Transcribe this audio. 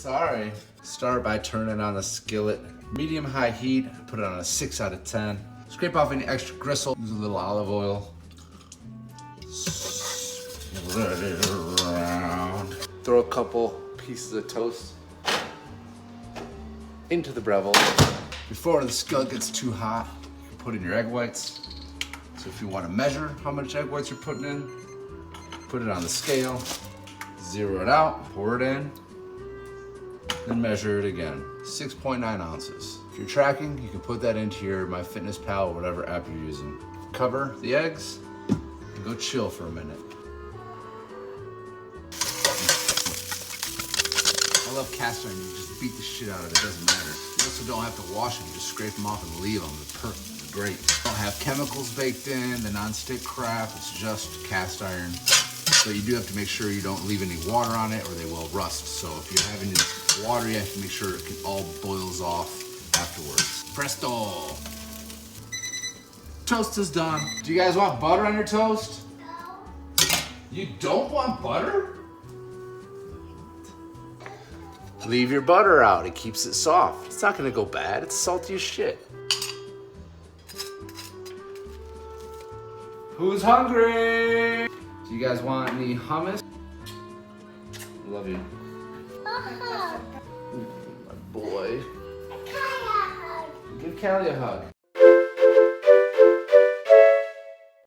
Sorry. Start by turning on the skillet. Medium-high heat, put it on a 6 out of 10. Scrape off any extra gristle, use a little olive oil. Spread it around. Throw a couple pieces of toast into the Breville. Before the skillet gets too hot, you can put in your egg whites. So if you want to measure how much egg whites you're putting in, put it on the scale, zero it out, pour it in, then measure it again. 6.9 ounces. If you're tracking, you can put that into your MyFitnessPal or whatever app you're using. Cover the eggs and go chill for a minute. I love cast iron. You just beat the shit out of it. It doesn't matter. You also don't have to wash them. You just scrape them off and leave them. They're perfect. They're great. Don't have chemicals baked in, the non-stick crap. It's just cast iron. But you do have to make sure you don't leave any water on it or they will rust. So if you're having water, you have to make sure it all boils off afterwards. Presto! Toast is done. Do you guys want butter on your toast? No. You don't want butter? Leave your butter out, it keeps it soft. It's not gonna go bad, it's salty as shit. Who's hungry? Do you guys want any hummus? Love you. My boy. Give Callie a hug.